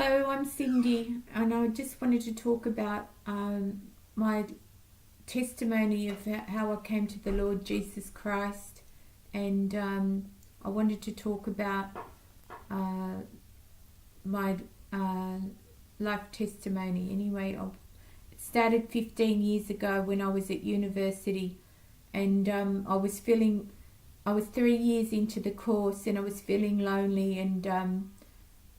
Hello, I'm Cindy, and I just wanted to talk about my testimony of how I came to the Lord Jesus Christ, and I wanted to talk about my life testimony. Anyway, it started 15 years ago when I was at university, and I was 3 years into the course, and I was feeling lonely, and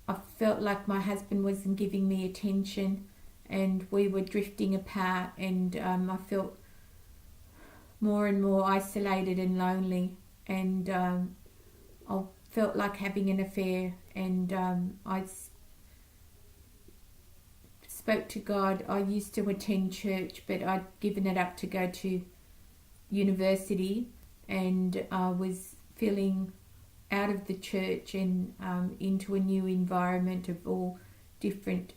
I felt like my husband wasn't giving me attention, and we were drifting apart, and I felt more and more isolated and lonely, and I felt like having an affair, and I spoke to God. I used to attend church, but I'd given it up to go to university, and I was feeling out of the church and into a new environment of all different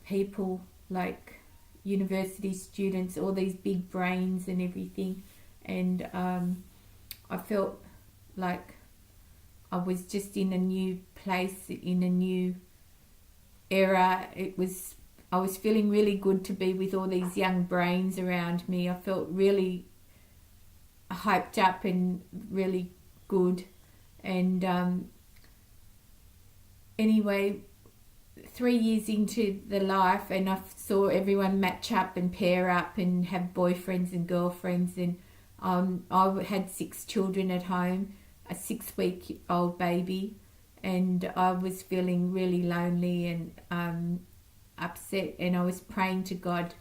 people, like university students, all these big brains and everything, and I felt like I was just in a new place, in a new era. I was feeling really good to be with all these young brains around me. I felt really hyped up and really good, and anyway, 3 years into the life, and I saw everyone match up and pair up and have boyfriends and girlfriends, and I had 6 children at home, a 6-week-old baby, and I was feeling really lonely and upset, and I was praying to God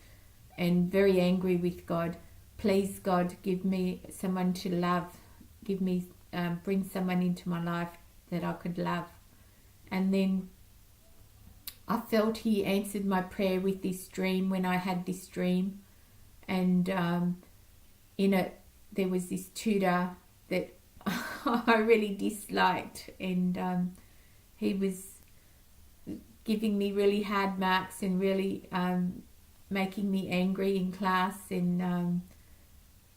and very angry with God. Please, God, give me someone to love. Give me bring someone into my life that I could love. And then I felt He answered my prayer with this dream, when I had this dream, and in it there was this tutor that I really disliked, and he was giving me really hard marks and really making me angry in class, and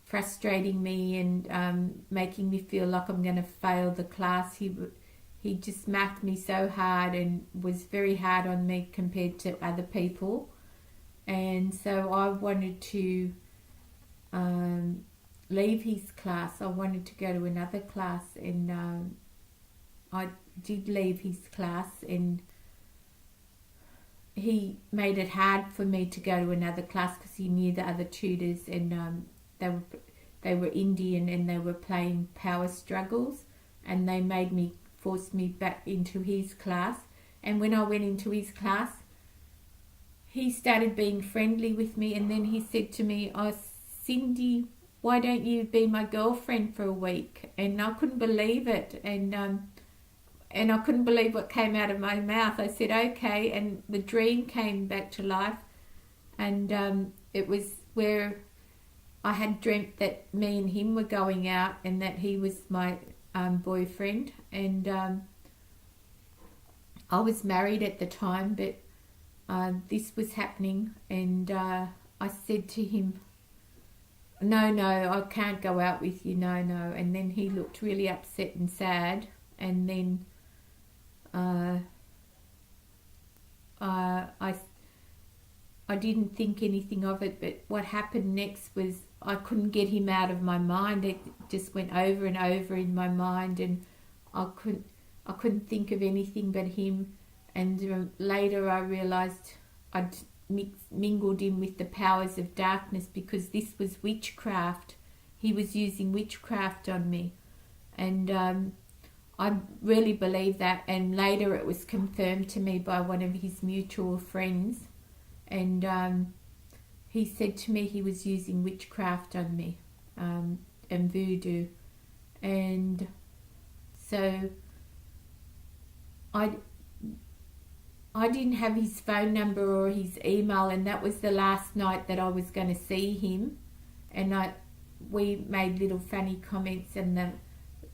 frustrating me, and making me feel like I'm going to fail the class. He just marked me so hard and was very hard on me compared to other people, and so I wanted to leave his class. I wanted to go to another class, and I did leave his class, and he made it hard for me to go to another class because he knew the other tutors, and they were Indian, and they were playing power struggles, and they forced me back into his class. And when I went into his class, he started being friendly with me, and then he said to me, "Oh, Cindy, why don't you be my girlfriend for a week?" And I couldn't believe it, and I couldn't believe what came out of my mouth. I said okay, and the dream came back to life, and it was where I had dreamt that me and him were going out, and that he was my boyfriend, and I was married at the time, but this was happening, and I said to him, no, I can't go out with you, no. And then he looked really upset and sad, and then I didn't think anything of it, but what happened next was I couldn't get him out of my mind. It just went over and over in my mind, and I couldn't think of anything but him. And later I realized I'd mingled in with the powers of darkness, because this was witchcraft. He was using witchcraft on me, and I really believe that. And later it was confirmed to me by one of his mutual friends, and he said to me he was using witchcraft on me, and voodoo. And so I didn't have his phone number or his email, and that was the last night that I was going to see him. And we made little funny comments in the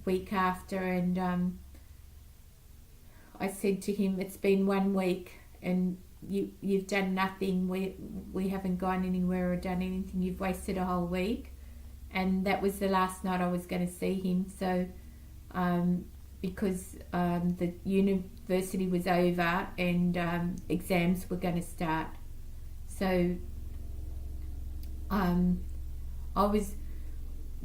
week after, and I said to him, "It's been 1 week, and you've done nothing. We haven't gone anywhere or done anything. You've wasted a whole week." And that was the last night I was going to see him. So because the university was over and exams were going to start. So I was,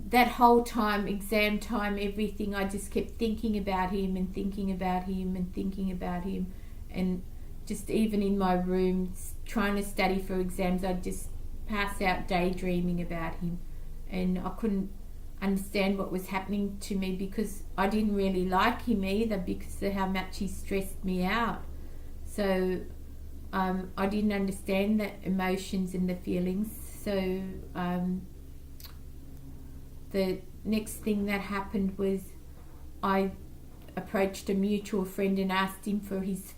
that whole time, exam time, everything, I just kept thinking about him and thinking about him and thinking about him, and just even in my room trying to study for exams, I'd just pass out daydreaming about him, and I couldn't understand what was happening to me because I didn't really like him either because of how much he stressed me out. So I didn't understand the emotions and the feelings. So the next thing that happened was I approached a mutual friend and asked him for his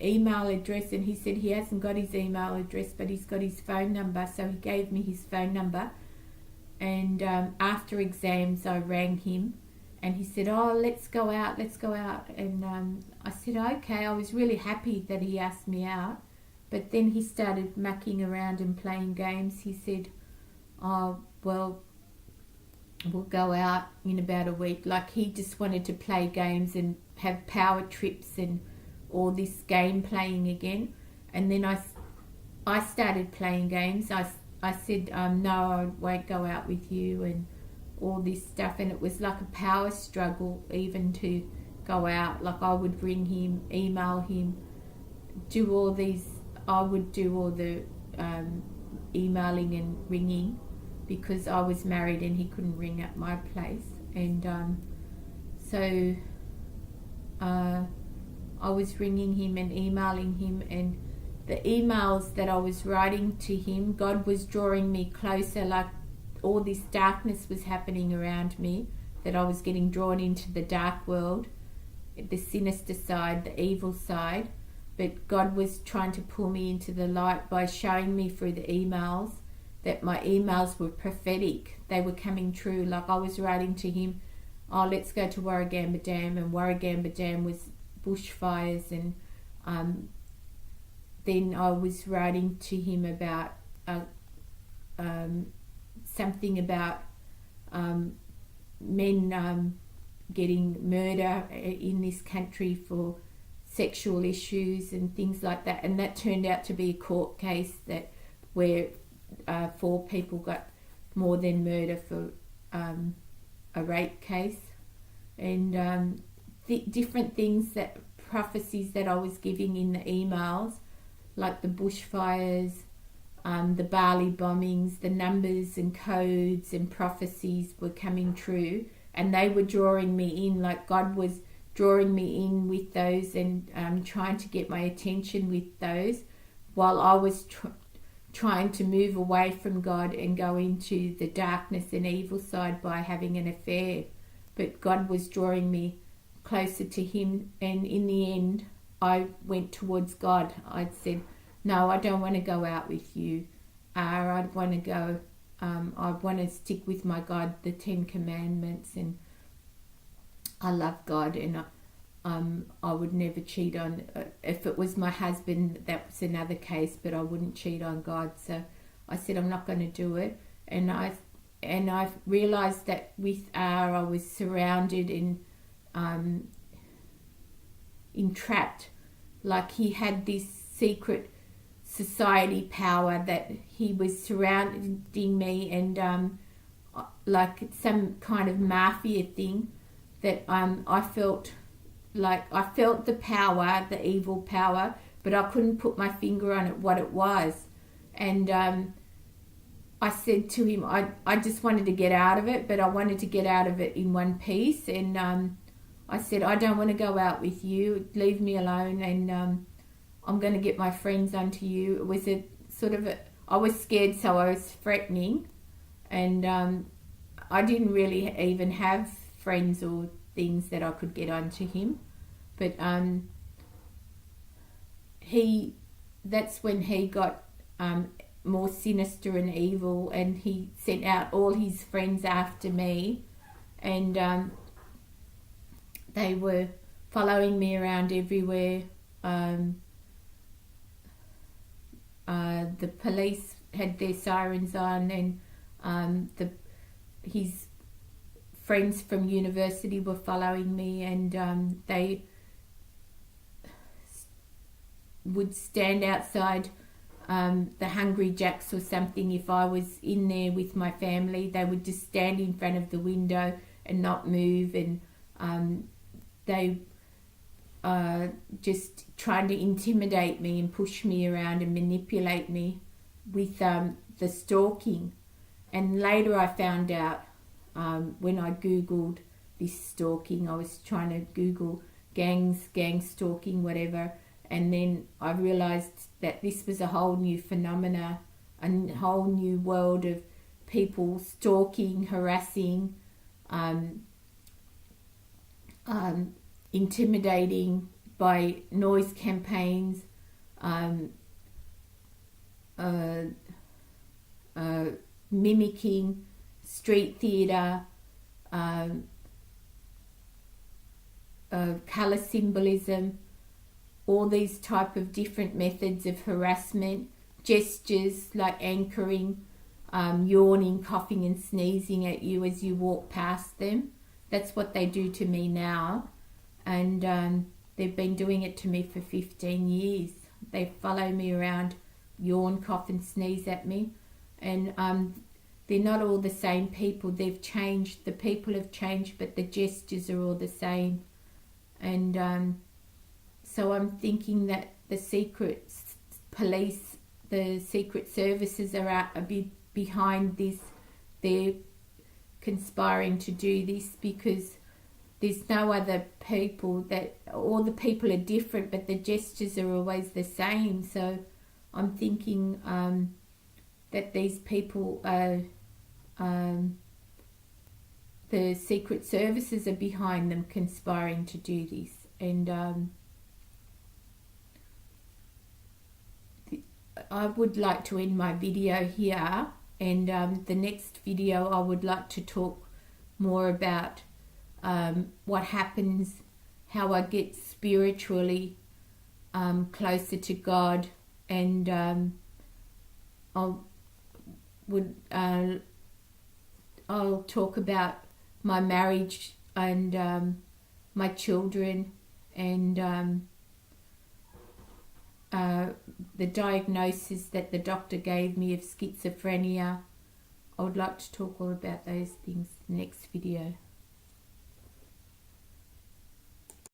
email address, and he said he hasn't got his email address but he's got his phone number. So he gave me his phone number, and after exams I rang him and he said, oh, let's go out, and I said okay. I was really happy that he asked me out, but then he started mucking around and playing games. He said, oh well, we'll go out in about a week. Like, he just wanted to play games and have power trips and all this game playing again. And then I started playing games. I said, no, I won't go out with you and all this stuff. And it was like a power struggle even to go out. Like, I would ring him, email him, do all these. I would do all the emailing and ringing because I was married and he couldn't ring at my place. And so I was ringing him and emailing him, and the emails that I was writing to him, God was drawing me closer. Like, all this darkness was happening around me, that I was getting drawn into the dark world, the sinister side, the evil side. But God was trying to pull me into the light by showing me through the emails that my emails were prophetic. They were coming true. Like, I was writing to him, oh, let's go to Warragamba Dam, and Warragamba Dam was bushfires. And then I was writing to him about something about men getting murder in this country for sexual issues and things like that. And that turned out to be a court case that where 4 people got more than murder for a rape case. And different things, that prophecies that I was giving in the emails, like the bushfires, the Bali bombings, the numbers and codes and prophecies were coming true, and they were drawing me in. Like, God was drawing me in with those and trying to get my attention with those, while I was trying to move away from God and go into the darkness and evil side by having an affair. But God was drawing me closer to him, and in the end I went towards God. I'd said, no, I don't want to go out with you. I'd want to go, I want to stick with my God, the 10 Commandments, and I love God, and I would never cheat on. If it was my husband, that was another case, but I wouldn't cheat on God. So I said, I'm not going to do it. And I realised that with I was surrounded and entrapped. Like, he had this secret society power that he was surrounding me, and like some kind of mafia thing, that I felt the power, the evil power, but I couldn't put my finger on it, what it was. And I said to him, I just wanted to get out of it, but I wanted to get out of it in one piece. And I said, I don't want to go out with you, leave me alone, and I'm going to get my friends onto you. It was I was scared, so I was threatening, and I didn't really even have friends or things that I could get onto him. But that's when he got more sinister and evil, and he sent out all his friends after me, and they were following me around everywhere. The police had their sirens on, and his friends from university were following me, and they would stand outside the Hungry Jacks or something. If I was in there with my family, they would just stand in front of the window and not move, and they just trying to intimidate me and push me around and manipulate me with the stalking. And later I found out, when I googled this stalking, I was trying to Google gang stalking, whatever, and then I realized that this was a whole new phenomena, a whole new world of people stalking, harassing, intimidating by noise campaigns, mimicking street theatre, colour symbolism, all these type of different methods of harassment, gestures like anchoring, yawning, coughing and sneezing at you as you walk past them. That's what they do to me now, and they've been doing it to me for 15 years. They follow me around, yawn, cough and sneeze at me, and they're not all the same people. They've changed, the people have changed, but the gestures are all the same. And so I'm thinking that the secret police, the secret services are out a bit behind this. They're conspiring to do this because there's no other people, that all the people are different, but the gestures are always the same. So I'm thinking that these people are, the secret services are behind them conspiring to do this. And I would like to end my video here, and the next video I would like to talk more about what happens, how I get spiritually closer to God, and I'll talk about my marriage and my children, and the diagnosis that the doctor gave me of schizophrenia. I would like to talk all about those things next video.